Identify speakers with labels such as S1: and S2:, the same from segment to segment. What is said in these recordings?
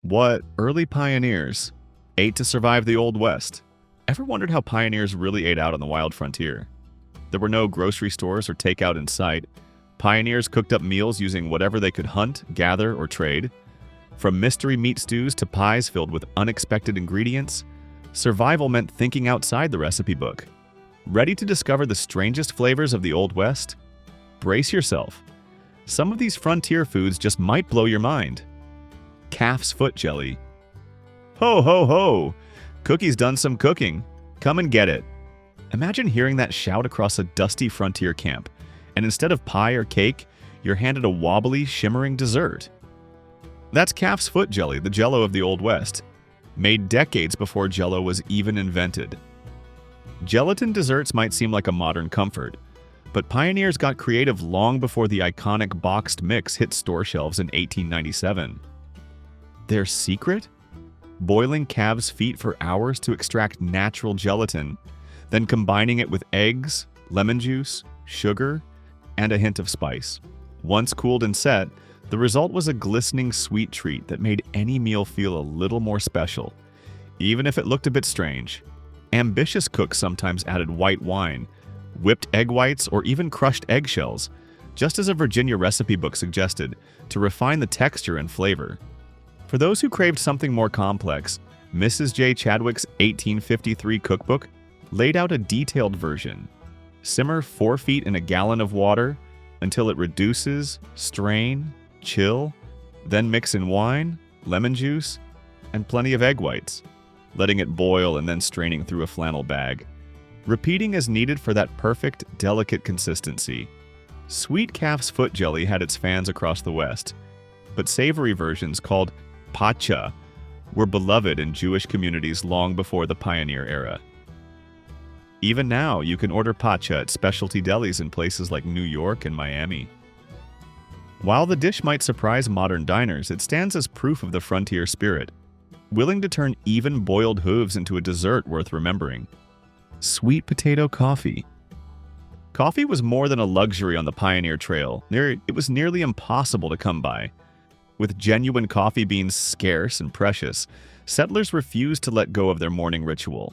S1: What early pioneers ate to survive the Old West? Ever wondered how pioneers really ate out on the wild frontier? There were no grocery stores or takeout in sight. Pioneers cooked up meals using whatever they could hunt, gather, or trade. From mystery meat stews to pies filled with unexpected ingredients, survival meant thinking outside the recipe book. Ready to discover the strangest flavors of the Old West? Brace yourself. Some of these frontier foods just might blow your mind. Calf's foot jelly. Ho, ho, ho! Cookie's done some cooking. Come and get it. Imagine hearing that shout across a dusty frontier camp, and instead of pie or cake, you're handed a wobbly, shimmering dessert. That's calf's foot jelly, the Jell-O of the Old West, made decades before Jell-O was even invented. Gelatin desserts might seem like a modern comfort, but pioneers got creative long before the iconic boxed mix hit store shelves in 1897. Their secret? Boiling calves' feet for hours to extract natural gelatin, then combining it with eggs, lemon juice, sugar, and a hint of spice. Once cooled and set, the result was a glistening sweet treat that made any meal feel a little more special, even if it looked a bit strange. Ambitious cooks sometimes added white wine, whipped egg whites, or even crushed eggshells, just as a Virginia recipe book suggested, to refine the texture and flavor. For those who craved something more complex, Mrs. J. Chadwick's 1853 cookbook laid out a detailed version. Simmer 4 feet in a gallon of water until it reduces, strain, chill, then mix in wine, lemon juice, and plenty of egg whites, letting it boil and then straining through a flannel bag. Repeating as needed for that perfect, delicate consistency. Sweet calf's foot jelly had its fans across the West, but savory versions called pacha were beloved in Jewish communities long before the pioneer era. Even now, you can order pacha at specialty delis in places like New York and Miami. While the dish might surprise modern diners, it stands as proof of the frontier spirit, willing to turn even boiled hooves into a dessert worth remembering. Sweet potato coffee. Coffee was more than a luxury on the pioneer trail. It was nearly impossible to come by. With genuine coffee beans scarce and precious, settlers refused to let go of their morning ritual.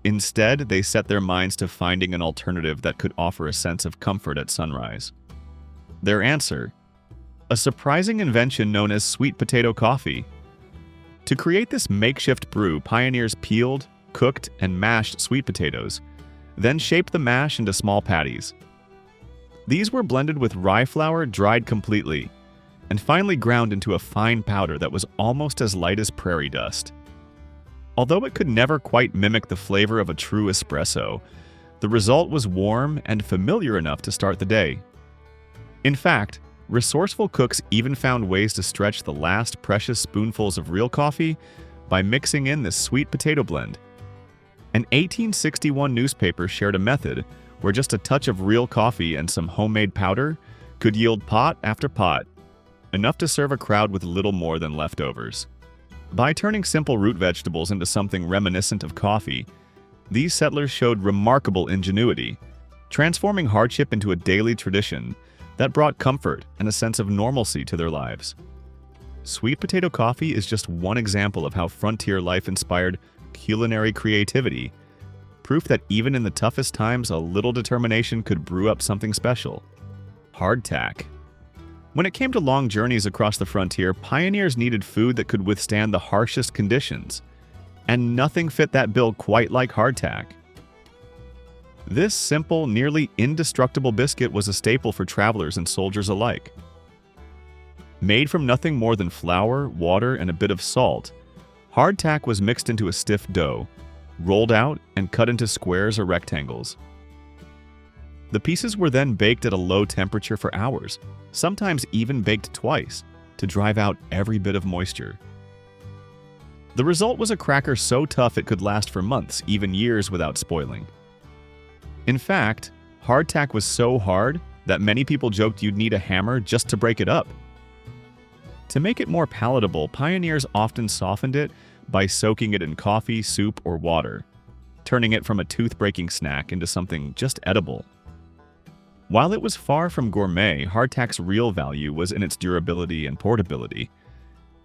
S1: Instead, they set their minds to finding an alternative that could offer a sense of comfort at sunrise. Their answer? A surprising invention known as sweet potato coffee. To create this makeshift brew, pioneers peeled, cooked, and mashed sweet potatoes, then shaped the mash into small patties. These were blended with rye flour dried completely, and finally ground into a fine powder that was almost as light as prairie dust. Although it could never quite mimic the flavor of a true espresso, the result was warm and familiar enough to start the day. In fact, resourceful cooks even found ways to stretch the last precious spoonfuls of real coffee by mixing in this sweet potato blend. An 1861 newspaper shared a method where just a touch of real coffee and some homemade powder could yield pot after pot, enough to serve a crowd with little more than leftovers. By turning simple root vegetables into something reminiscent of coffee, these settlers showed remarkable ingenuity, transforming hardship into a daily tradition that brought comfort and a sense of normalcy to their lives. Sweet potato coffee is just one example of how frontier life inspired culinary creativity, proof that even in the toughest times, a little determination could brew up something special. Hardtack. When it came to long journeys across the frontier, pioneers needed food that could withstand the harshest conditions, and nothing fit that bill quite like hardtack. This simple, nearly indestructible biscuit was a staple for travelers and soldiers alike. Made from nothing more than flour, water, and a bit of salt, hardtack was mixed into a stiff dough, rolled out, and cut into squares or rectangles. The pieces were then baked at a low temperature for hours, sometimes even baked twice, to drive out every bit of moisture. The result was a cracker so tough it could last for months, even years, without spoiling. In fact, hardtack was so hard that many people joked you'd need a hammer just to break it up. To make it more palatable, pioneers often softened it by soaking it in coffee, soup, or water, turning it from a tooth-breaking snack into something just edible. While it was far from gourmet, hardtack's real value was in its durability and portability.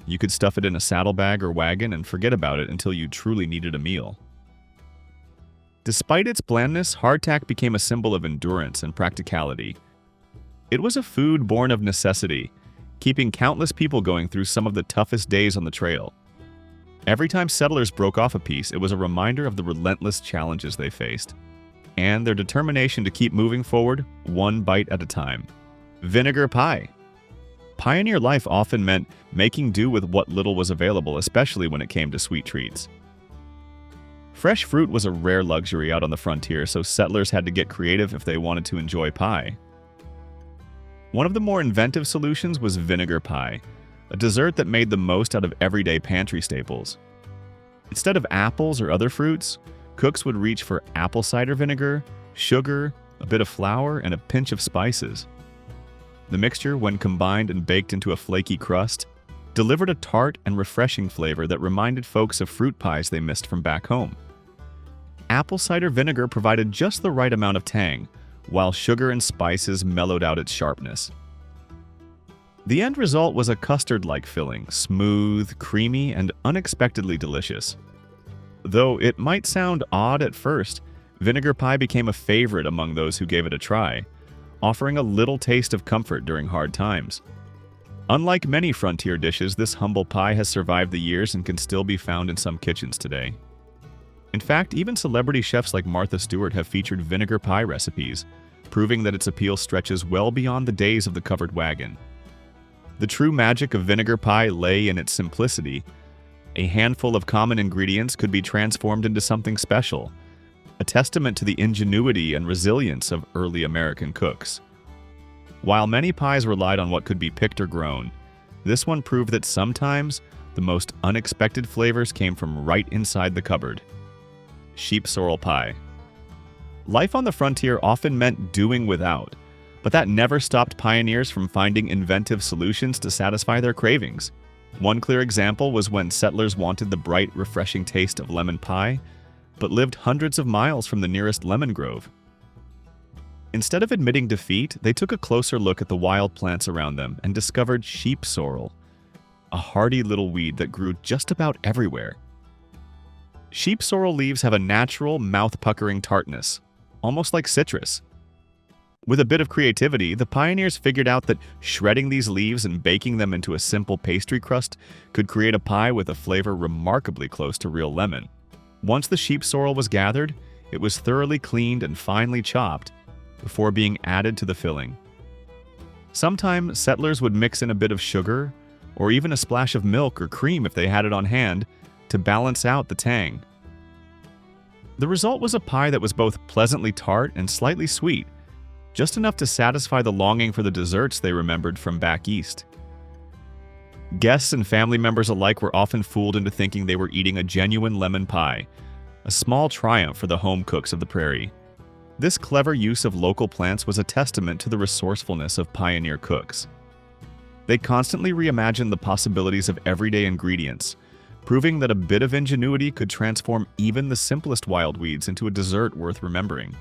S1: You could stuff it in a saddlebag or wagon and forget about it until you truly needed a meal. Despite its blandness, hardtack became a symbol of endurance and practicality. It was a food born of necessity, keeping countless people going through some of the toughest days on the trail. Every time settlers broke off a piece, it was a reminder of the relentless challenges they faced, and their determination to keep moving forward one bite at a time. Vinegar pie. Pioneer life often meant making do with what little was available, especially when it came to sweet treats. Fresh fruit was a rare luxury out on the frontier, so settlers had to get creative if they wanted to enjoy pie. One of the more inventive solutions was vinegar pie, a dessert that made the most out of everyday pantry staples. Instead of apples or other fruits, cooks would reach for apple cider vinegar, sugar, a bit of flour, and a pinch of spices. The mixture, when combined and baked into a flaky crust, delivered a tart and refreshing flavor that reminded folks of fruit pies they missed from back home. Apple cider vinegar provided just the right amount of tang, while sugar and spices mellowed out its sharpness. The end result was a custard-like filling, smooth, creamy, and unexpectedly delicious. Though it might sound odd at first, vinegar pie became a favorite among those who gave it a try, offering a little taste of comfort during hard times. Unlike many frontier dishes, this humble pie has survived the years and can still be found in some kitchens today. In fact, even celebrity chefs like Martha Stewart have featured vinegar pie recipes, proving that its appeal stretches well beyond the days of the covered wagon. The true magic of vinegar pie lay in its simplicity. A handful of common ingredients could be transformed into something special, a testament to the ingenuity and resilience of early American cooks. While many pies relied on what could be picked or grown, this one proved that sometimes the most unexpected flavors came from right inside the cupboard. Sheep sorrel pie. Life on the frontier often meant doing without, but that never stopped pioneers from finding inventive solutions to satisfy their cravings. One clear example was when settlers wanted the bright, refreshing taste of lemon pie, but lived hundreds of miles from the nearest lemon grove. Instead of admitting defeat, they took a closer look at the wild plants around them and discovered sheep sorrel, a hardy little weed that grew just about everywhere. Sheep sorrel leaves have a natural, mouth-puckering tartness, almost like citrus. With a bit of creativity, the pioneers figured out that shredding these leaves and baking them into a simple pastry crust could create a pie with a flavor remarkably close to real lemon. Once the sheep sorrel was gathered, it was thoroughly cleaned and finely chopped before being added to the filling. Sometimes settlers would mix in a bit of sugar or even a splash of milk or cream if they had it on hand to balance out the tang. The result was a pie that was both pleasantly tart and slightly sweet, just enough to satisfy the longing for the desserts they remembered from back east. Guests and family members alike were often fooled into thinking they were eating a genuine lemon pie, a small triumph for the home cooks of the prairie. This clever use of local plants was a testament to the resourcefulness of pioneer cooks. They constantly reimagined the possibilities of everyday ingredients, proving that a bit of ingenuity could transform even the simplest wild weeds into a dessert worth remembering.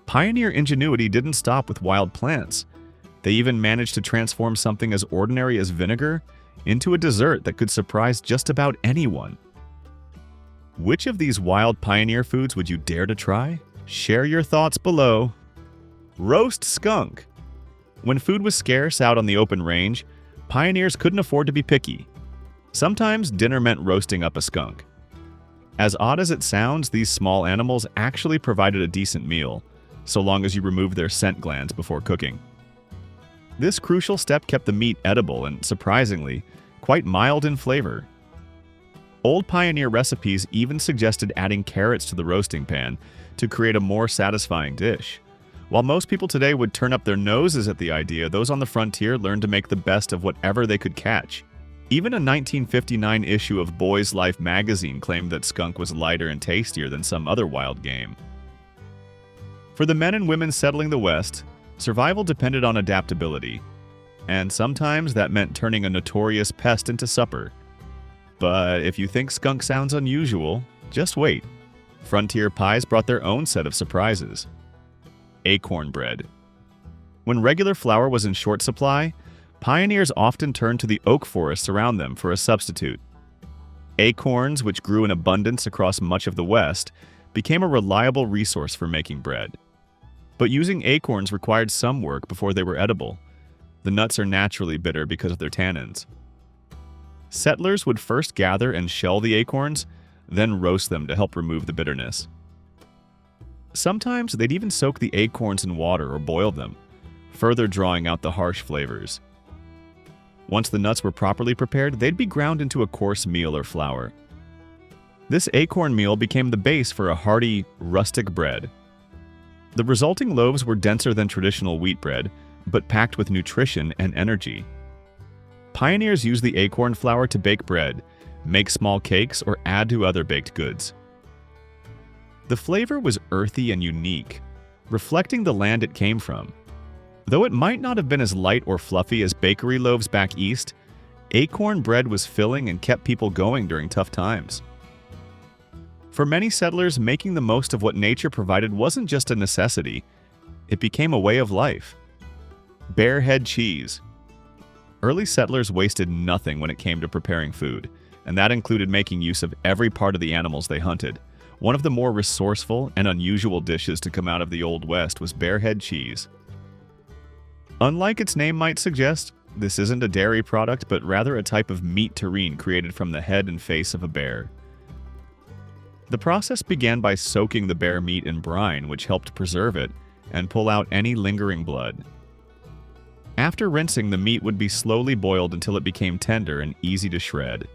S1: Pioneer ingenuity didn't stop with wild plants. They even managed to transform something as ordinary as vinegar into a dessert that could surprise just about anyone. Which of these wild pioneer foods would you dare to try? Share your thoughts below. Roast skunk. When food was scarce out on the open range, pioneers couldn't afford to be picky. Sometimes dinner meant roasting up a skunk. As odd as it sounds, these small animals actually provided a decent meal, so long as you removed their scent glands before cooking. This crucial step kept the meat edible and, surprisingly, quite mild in flavor. Old pioneer recipes even suggested adding carrots to the roasting pan to create a more satisfying dish. While most people today would turn up their noses at the idea, those on the frontier learned to make the best of whatever they could catch. Even a 1959 issue of Boy's Life magazine claimed that skunk was lighter and tastier than some other wild game. For the men and women settling the West, survival depended on adaptability, and sometimes that meant turning a notorious pest into supper. But if you think skunk sounds unusual, just wait. Frontier pies brought their own set of surprises. Acorn bread. When regular flour was in short supply, pioneers often turned to the oak forests around them for a substitute. Acorns, which grew in abundance across much of the West, became a reliable resource for making bread. But using acorns required some work before they were edible. The nuts are naturally bitter because of their tannins. Settlers would first gather and shell the acorns, then roast them to help remove the bitterness. Sometimes they'd even soak the acorns in water or boil them, further drawing out the harsh flavors. Once the nuts were properly prepared, they'd be ground into a coarse meal or flour. This acorn meal became the base for a hearty, rustic bread. The resulting loaves were denser than traditional wheat bread, but packed with nutrition and energy. Pioneers used the acorn flour to bake bread, make small cakes, or add to other baked goods. The flavor was earthy and unique, reflecting the land it came from. Though it might not have been as light or fluffy as bakery loaves back east, acorn bread was filling and kept people going during tough times. For many settlers, making the most of what nature provided wasn't just a necessity, it became a way of life. Bearhead cheese. Early settlers wasted nothing when it came to preparing food, and that included making use of every part of the animals they hunted. One of the more resourceful and unusual dishes to come out of the Old West was bearhead cheese. Unlike its name might suggest, this isn't a dairy product, but rather a type of meat terrine created from the head and face of a bear. The process began by soaking the bear meat in brine, which helped preserve it and pull out any lingering blood. After rinsing, the meat would be slowly boiled until it became tender and easy to shred.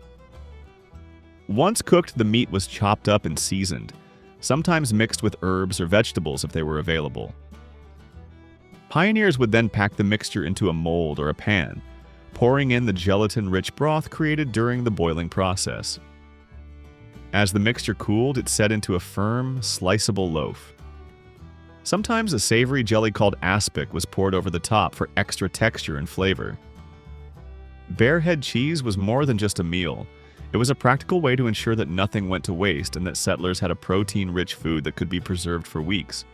S1: Once cooked, the meat was chopped up and seasoned, sometimes mixed with herbs or vegetables if they were available. Pioneers would then pack the mixture into a mold or a pan, pouring in the gelatin-rich broth created during the boiling process. As the mixture cooled, it set into a firm, sliceable loaf. Sometimes a savory jelly called aspic was poured over the top for extra texture and flavor. Bearhead cheese was more than just a meal. It was a practical way to ensure that nothing went to waste and that settlers had a protein-rich food that could be preserved for weeks.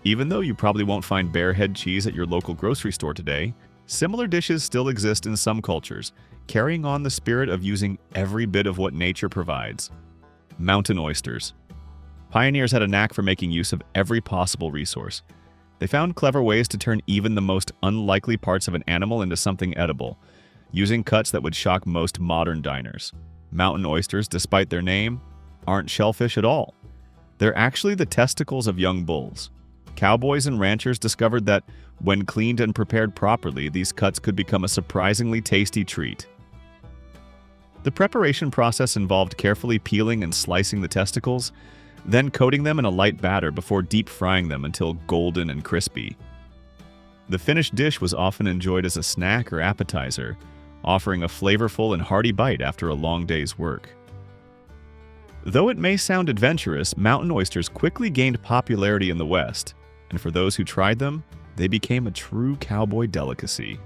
S1: Even though you probably won't find bearhead cheese at your local grocery store today, similar dishes still exist in some cultures, carrying on the spirit of using every bit of what nature provides. Mountain oysters. Pioneers had a knack for making use of every possible resource. They found clever ways to turn even the most unlikely parts of an animal into something edible, using cuts that would shock most modern diners. Mountain oysters, despite their name, aren't shellfish at all. They're actually the testicles of young bulls. Cowboys and ranchers discovered that, when cleaned and prepared properly, these cuts could become a surprisingly tasty treat. The preparation process involved carefully peeling and slicing the testicles, then coating them in a light batter before deep frying them until golden and crispy. The finished dish was often enjoyed as a snack or appetizer, offering a flavorful and hearty bite after a long day's work. Though it may sound adventurous, mountain oysters quickly gained popularity in the West, and for those who tried them, they became a true cowboy delicacy.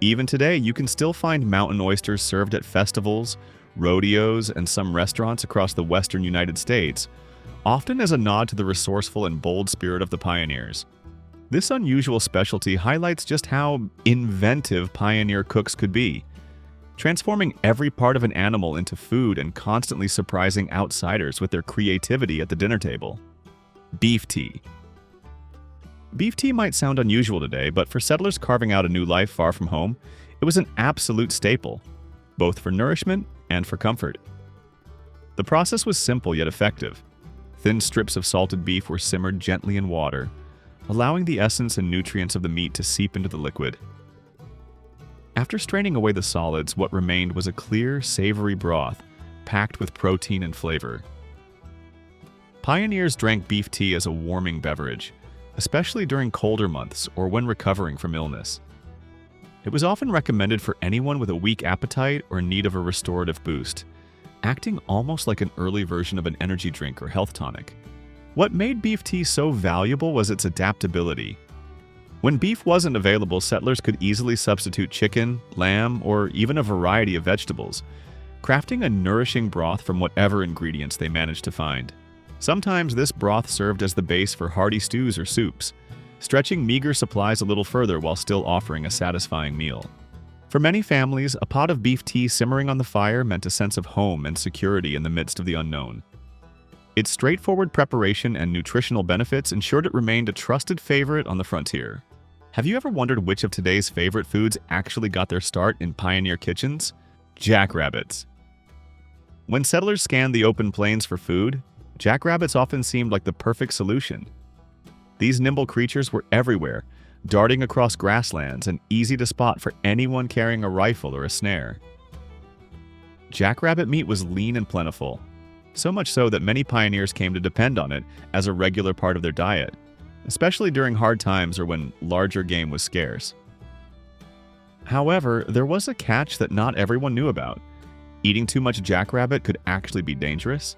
S1: Even today, you can still find mountain oysters served at festivals, rodeos, and some restaurants across the western United States, often as a nod to the resourceful and bold spirit of the pioneers. This unusual specialty highlights just how inventive pioneer cooks could be, transforming every part of an animal into food and constantly surprising outsiders with their creativity at the dinner table. Beef tea. Beef tea might sound unusual today, but for settlers carving out a new life far from home, it was an absolute staple, both for nourishment and for comfort. The process was simple yet effective. Thin strips of salted beef were simmered gently in water, allowing the essence and nutrients of the meat to seep into the liquid. After straining away the solids, what remained was a clear, savory broth, packed with protein and flavor. Pioneers drank beef tea as a warming beverage, especially during colder months or when recovering from illness. It was often recommended for anyone with a weak appetite or in need of a restorative boost, acting almost like an early version of an energy drink or health tonic. What made beef tea so valuable was its adaptability. When beef wasn't available, settlers could easily substitute chicken, lamb, or even a variety of vegetables, crafting a nourishing broth from whatever ingredients they managed to find. Sometimes this broth served as the base for hearty stews or soups, stretching meager supplies a little further while still offering a satisfying meal. For many families, a pot of beef tea simmering on the fire meant a sense of home and security in the midst of the unknown. Its straightforward preparation and nutritional benefits ensured it remained a trusted favorite on the frontier. Have you ever wondered which of today's favorite foods actually got their start in pioneer kitchens? Jackrabbits. When settlers scanned the open plains for food, jackrabbits often seemed like the perfect solution. These nimble creatures were everywhere, darting across grasslands and easy to spot for anyone carrying a rifle or a snare. Jackrabbit meat was lean and plentiful, so much so that many pioneers came to depend on it as a regular part of their diet, especially during hard times or when larger game was scarce. However, there was a catch that not everyone knew about. Eating too much jackrabbit could actually be dangerous.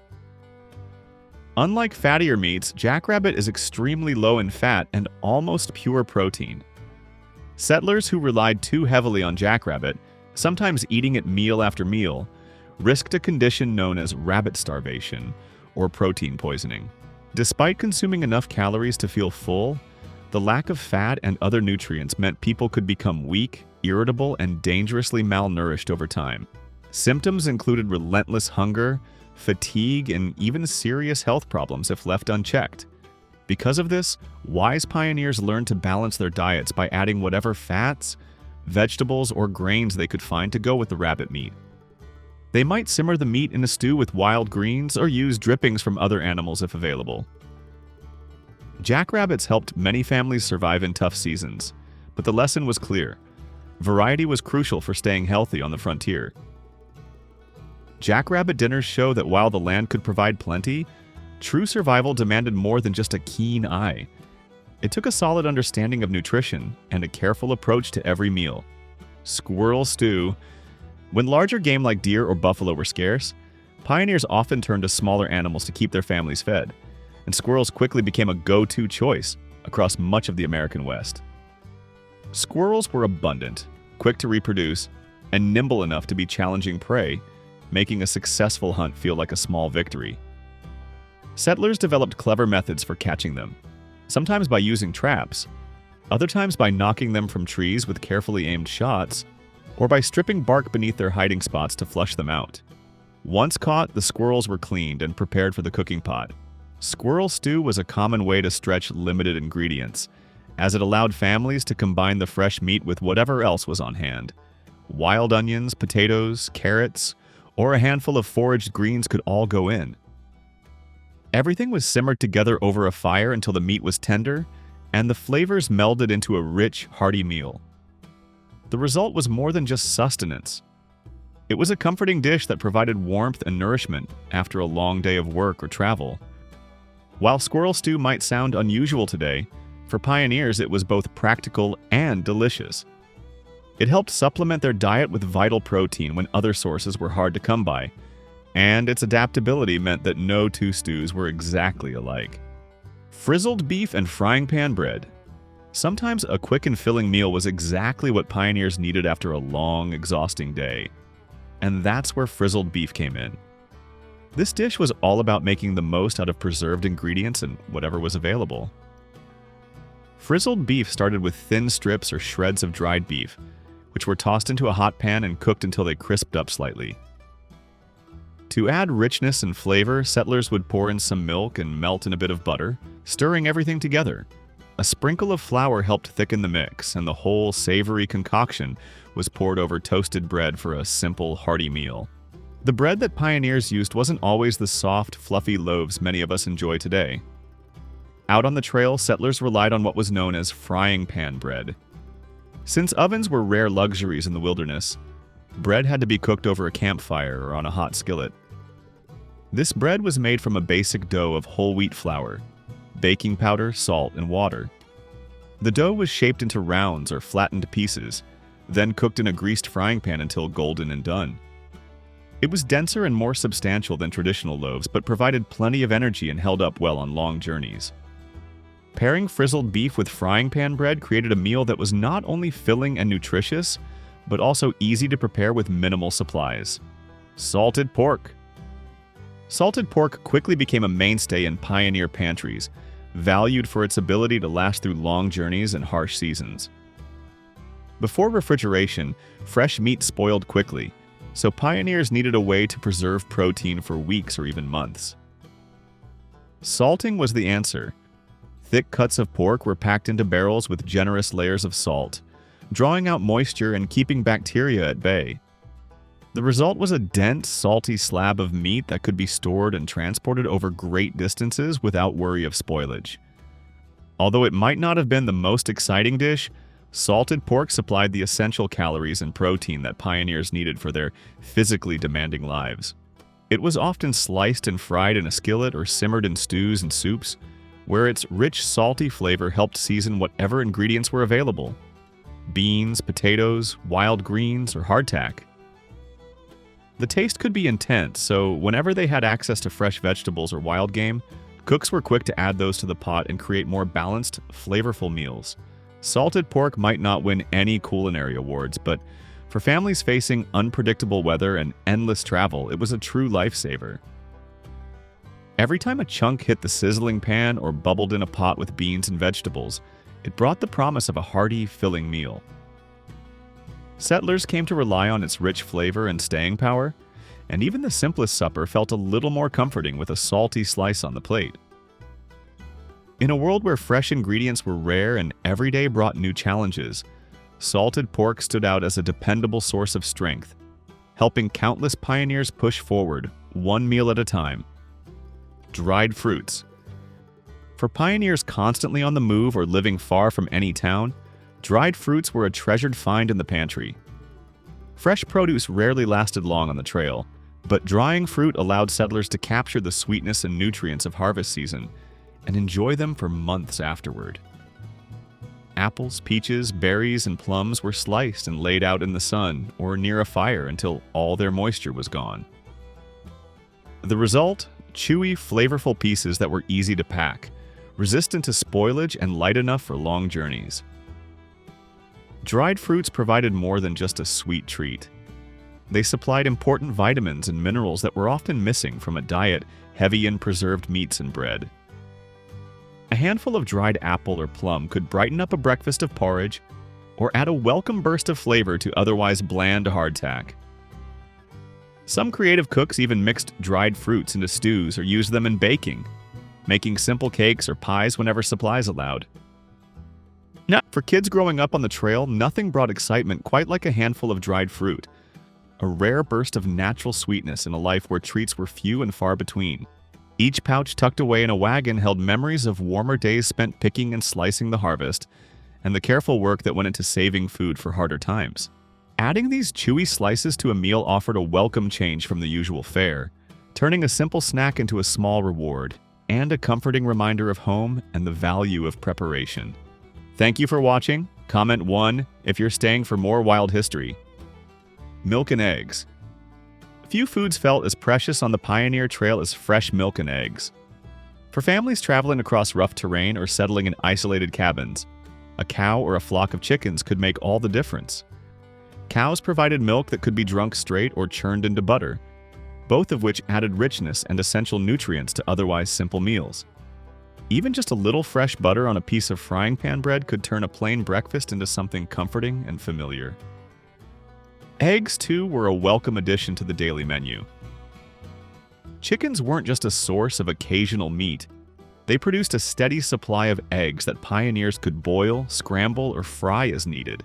S1: Unlike fattier meats, jackrabbit is extremely low in fat and almost pure protein. Settlers who relied too heavily on jackrabbit, sometimes eating it meal after meal, risked a condition known as rabbit starvation or protein poisoning. Despite consuming enough calories to feel full, the lack of fat and other nutrients meant people could become weak, irritable, and dangerously malnourished over time. Symptoms included relentless hunger, fatigue, and even serious health problems if left unchecked. Because of this, wise pioneers learned to balance their diets by adding whatever fats, vegetables, or grains they could find to go with the rabbit meat. They might simmer the meat in a stew with wild greens or use drippings from other animals if available. Jackrabbits helped many families survive in tough seasons, but the lesson was clear. Variety was crucial for staying healthy on the frontier. Jackrabbit dinners show that while the land could provide plenty, true survival demanded more than just a keen eye. It took a solid understanding of nutrition and a careful approach to every meal. Squirrel Stew. When larger game like deer or buffalo were scarce, pioneers often turned to smaller animals to keep their families fed, and squirrels quickly became a go-to choice across much of the American West. Squirrels were abundant, quick to reproduce, and nimble enough to be challenging prey, making a successful hunt feel like a small victory. Settlers developed clever methods for catching them, sometimes by using traps, other times by knocking them from trees with carefully aimed shots, or by stripping bark beneath their hiding spots to flush them out. Once caught, the squirrels were cleaned and prepared for the cooking pot. Squirrel stew was a common way to stretch limited ingredients, as it allowed families to combine the fresh meat with whatever else was on hand. Wild onions, potatoes, carrots, or a handful of foraged greens could all go in. Everything was simmered together over a fire until the meat was tender, and the flavors melded into a rich, hearty meal. The result was more than just sustenance. It was a comforting dish that provided warmth and nourishment after a long day of work or travel. While squirrel stew might sound unusual today, for pioneers it was both practical and delicious. It helped supplement their diet with vital protein when other sources were hard to come by, and its adaptability meant that no two stews were exactly alike. Frizzled beef and frying pan bread. Sometimes a quick and filling meal was exactly what pioneers needed after a long, exhausting day. And that's where frizzled beef came in. This dish was all about making the most out of preserved ingredients and whatever was available. Frizzled beef started with thin strips or shreds of dried beef, which were tossed into a hot pan and cooked until they crisped up slightly. To add richness and flavor, settlers would pour in some milk and melt in a bit of butter, stirring everything together. A sprinkle of flour helped thicken the mix, and the whole savory concoction was poured over toasted bread for a simple, hearty meal. The bread that pioneers used wasn't always the soft, fluffy loaves many of us enjoy today. Out on the trail, settlers relied on what was known as frying pan bread. Since ovens were rare luxuries in the wilderness, bread had to be cooked over a campfire or on a hot skillet. This bread was made from a basic dough of whole wheat flour, baking powder, salt, and water. The dough was shaped into rounds or flattened pieces, then cooked in a greased frying pan until golden and done. It was denser and more substantial than traditional loaves, but provided plenty of energy and held up well on long journeys. Pairing frizzled beef with frying pan bread created a meal that was not only filling and nutritious, but also easy to prepare with minimal supplies. Salted pork. Salted pork quickly became a mainstay in pioneer pantries, valued for its ability to last through long journeys and harsh seasons. Before refrigeration, fresh meat spoiled quickly, so pioneers needed a way to preserve protein for weeks or even months. Salting was the answer. Thick cuts of pork were packed into barrels with generous layers of salt, drawing out moisture and keeping bacteria at bay. The result was a dense, salty slab of meat that could be stored and transported over great distances without worry of spoilage. Although it might not have been the most exciting dish, salted pork supplied the essential calories and protein that pioneers needed for their physically demanding lives. It was often sliced and fried in a skillet or simmered in stews and soups, where its rich, salty flavor helped season whatever ingredients were available: beans, potatoes, wild greens, or hardtack. The taste could be intense, so whenever they had access to fresh vegetables or wild game, cooks were quick to add those to the pot and create more balanced, flavorful meals. Salted pork might not win any culinary awards, but for families facing unpredictable weather and endless travel, it was a true lifesaver. Every time a chunk hit the sizzling pan or bubbled in a pot with beans and vegetables, it brought the promise of a hearty, filling meal. Settlers came to rely on its rich flavor and staying power, and even the simplest supper felt a little more comforting with a salty slice on the plate. In a world where fresh ingredients were rare and every day brought new challenges, salted pork stood out as a dependable source of strength, helping countless pioneers push forward, one meal at a time. Dried fruits. For pioneers constantly on the move or living far from any town, dried fruits were a treasured find in the pantry. Fresh produce rarely lasted long on the trail, but drying fruit allowed settlers to capture the sweetness and nutrients of harvest season and enjoy them for months afterward. Apples, peaches, berries, and plums were sliced and laid out in the sun or near a fire until all their moisture was gone. The result? Chewy, flavorful pieces that were easy to pack, resistant to spoilage and light enough for long journeys. Dried fruits provided more than just a sweet treat. They supplied important vitamins and minerals that were often missing from a diet heavy in preserved meats and bread. A handful of dried apple or plum could brighten up a breakfast of porridge or add a welcome burst of flavor to otherwise bland hardtack. Some creative cooks even mixed dried fruits into stews or used them in baking, making simple cakes or pies whenever supplies allowed. Now, for kids growing up on the trail, nothing brought excitement quite like a handful of dried fruit, a rare burst of natural sweetness in a life where treats were few and far between. Each pouch tucked away in a wagon held memories of warmer days spent picking and slicing the harvest, and the careful work that went into saving food for harder times. Adding these chewy slices to a meal offered a welcome change from the usual fare, turning a simple snack into a small reward, and a comforting reminder of home and the value of preparation. Thank you for watching. Comment 1 if you're staying for more wild history. Milk and eggs. Few foods felt as precious on the pioneer trail as fresh milk and eggs. For families traveling across rough terrain or settling in isolated cabins, a cow or a flock of chickens could make all the difference. Cows provided milk that could be drunk straight or churned into butter, both of which added richness and essential nutrients to otherwise simple meals. Even just a little fresh butter on a piece of frying pan bread could turn a plain breakfast into something comforting and familiar. Eggs, too, were a welcome addition to the daily menu. Chickens weren't just a source of occasional meat. They produced a steady supply of eggs that pioneers could boil, scramble, or fry as needed.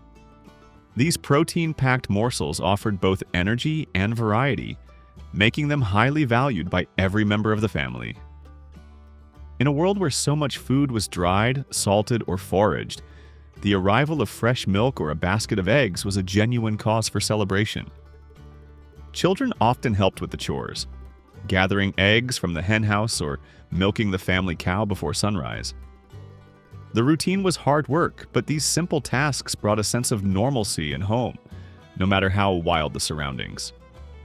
S1: These protein-packed morsels offered both energy and variety, making them highly valued by every member of the family. In a world where so much food was dried, salted, or foraged, the arrival of fresh milk or a basket of eggs was a genuine cause for celebration. Children often helped with the chores, gathering eggs from the henhouse or milking the family cow before sunrise. The routine was hard work, but these simple tasks brought a sense of normalcy and home, no matter how wild the surroundings.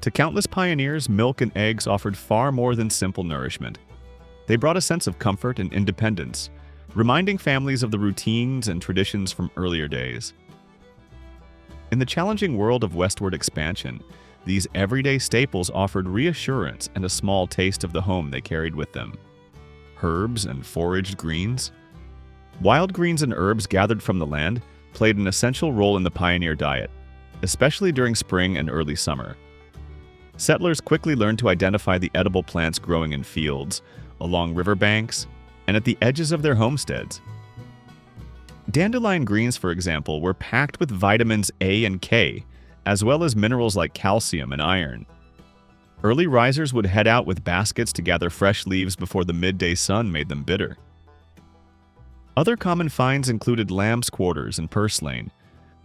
S1: To countless pioneers, milk and eggs offered far more than simple nourishment. They brought a sense of comfort and independence, reminding families of the routines and traditions from earlier days. In the challenging world of westward expansion, these everyday staples offered reassurance and a small taste of the home they carried with them. herbs, and foraged greens. Wild greens and herbs gathered from the land played an essential role in the pioneer diet, especially during spring and early summer. Settlers quickly learned to identify the edible plants growing in fields, along riverbanks, and at the edges of their homesteads. Dandelion greens, for example, were packed with vitamins A and K, as well as minerals like calcium and iron. Early risers would head out with baskets to gather fresh leaves before the midday sun made them bitter. Other common finds included lamb's quarters and purslane,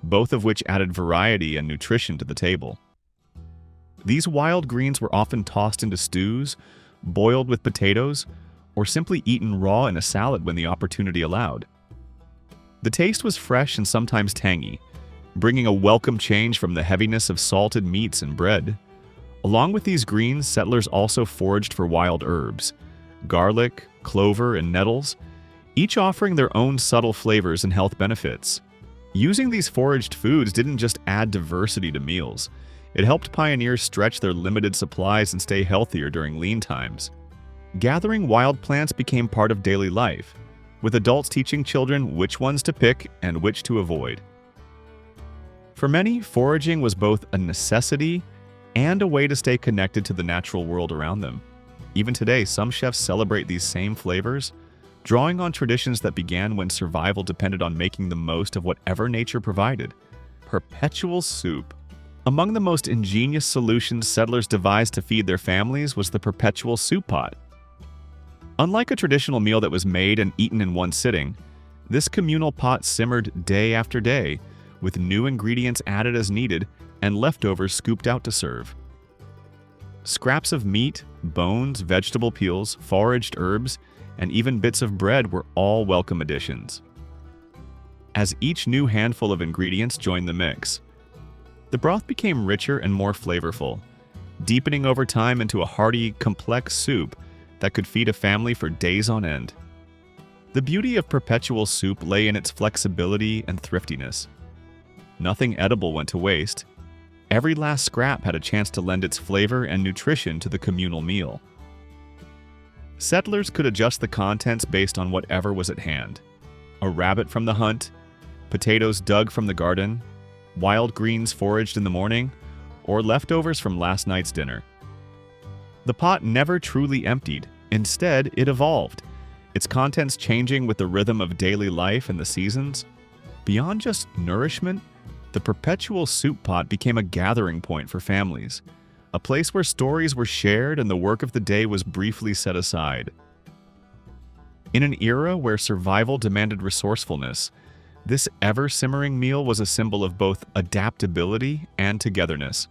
S1: both of which added variety and nutrition to the table. These wild greens were often tossed into stews, boiled with potatoes, or simply eaten raw in a salad when the opportunity allowed. The taste was fresh and sometimes tangy, bringing a welcome change from the heaviness of salted meats and bread. Along with these greens, settlers also foraged for wild herbs, garlic, clover, and nettles, each offering their own subtle flavors and health benefits. Using these foraged foods didn't just add diversity to meals, it helped pioneers stretch their limited supplies and stay healthier during lean times. Gathering wild plants became part of daily life, with adults teaching children which ones to pick and which to avoid. For many, foraging was both a necessity and a way to stay connected to the natural world around them. Even today, some chefs celebrate these same flavors, drawing on traditions that began when survival depended on making the most of whatever nature provided. Perpetual soup. Among the most ingenious solutions settlers devised to feed their families was the perpetual soup pot. Unlike a traditional meal that was made and eaten in one sitting, this communal pot simmered day after day, with new ingredients added as needed and leftovers scooped out to serve. Scraps of meat, bones, vegetable peels, foraged herbs, and even bits of bread were all welcome additions. As each new handful of ingredients joined the mix, the broth became richer and more flavorful, deepening over time into a hearty, complex soup that could feed a family for days on end. The beauty of perpetual soup lay in its flexibility and thriftiness. Nothing edible went to waste. Every last scrap had a chance to lend its flavor and nutrition to the communal meal. Settlers could adjust the contents based on whatever was at hand. A rabbit from the hunt, potatoes dug from the garden, wild greens foraged in the morning, or leftovers from last night's dinner. The pot never truly emptied. Instead, it evolved, its contents changing with the rhythm of daily life and the seasons. Beyond just nourishment, the perpetual soup pot became a gathering point for families, a place where stories were shared and the work of the day was briefly set aside. In an era where survival demanded resourcefulness, this ever-simmering meal was a symbol of both adaptability and togetherness.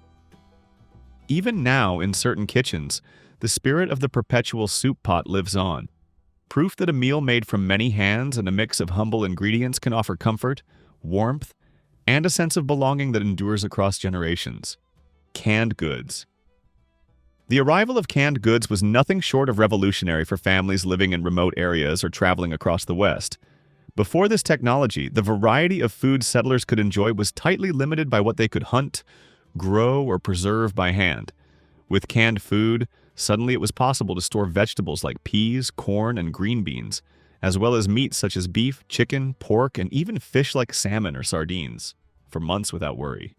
S1: Even now, in certain kitchens, the spirit of the perpetual soup pot lives on, proof that a meal made from many hands and a mix of humble ingredients can offer comfort, warmth, and a sense of belonging that endures across generations. Canned goods. The arrival of canned goods was nothing short of revolutionary for families living in remote areas or traveling across the West. Before this technology, the variety of food settlers could enjoy was tightly limited by what they could hunt, grow, or preserve by hand. With canned food, suddenly it was possible to store vegetables like peas, corn, and green beans, as well as meats such as beef, chicken, pork, and even fish like salmon or sardines, for months without worry.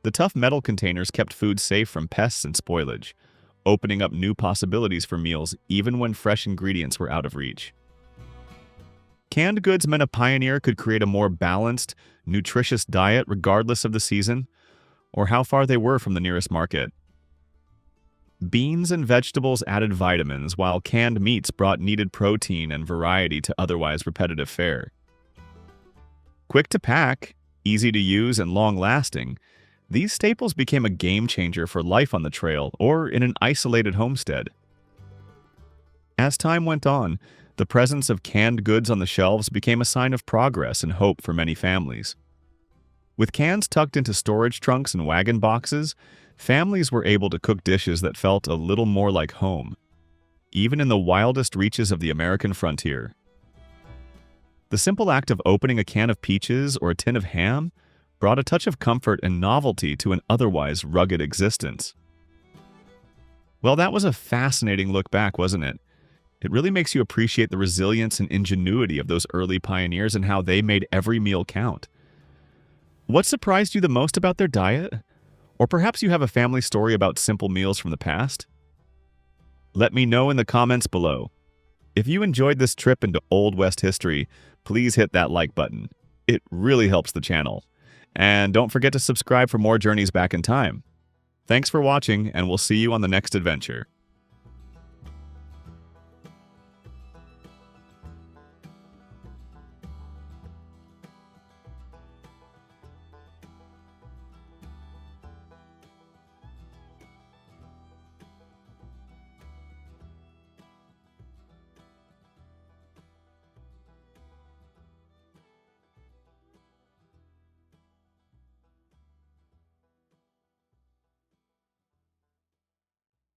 S1: The tough metal containers kept food safe from pests and spoilage, opening up new possibilities for meals even when fresh ingredients were out of reach. Canned goods meant a pioneer could create a more balanced, nutritious diet regardless of the season or how far they were from the nearest market. Beans and vegetables added vitamins, while canned meats brought needed protein and variety to otherwise repetitive fare. Quick to pack, easy to use, and long-lasting, these staples became a game-changer for life on the trail or in an isolated homestead. As time went on, the presence of canned goods on the shelves became a sign of progress and hope for many families. With cans tucked into storage trunks and wagon boxes, families were able to cook dishes that felt a little more like home, even in the wildest reaches of the American frontier. The simple act of opening a can of peaches or a tin of ham brought a touch of comfort and novelty to an otherwise rugged existence. Well, that was a fascinating look back, wasn't it? It really makes you appreciate the resilience and ingenuity of those early pioneers and how they made every meal count. What surprised you the most about their diet? Or perhaps you have a family story about simple meals from the past? Let me know in the comments below. If you enjoyed this trip into Old West history, please hit that like button. It really helps the channel. And don't forget to subscribe for more journeys back in time. Thanks for watching, and we'll see you on the next adventure.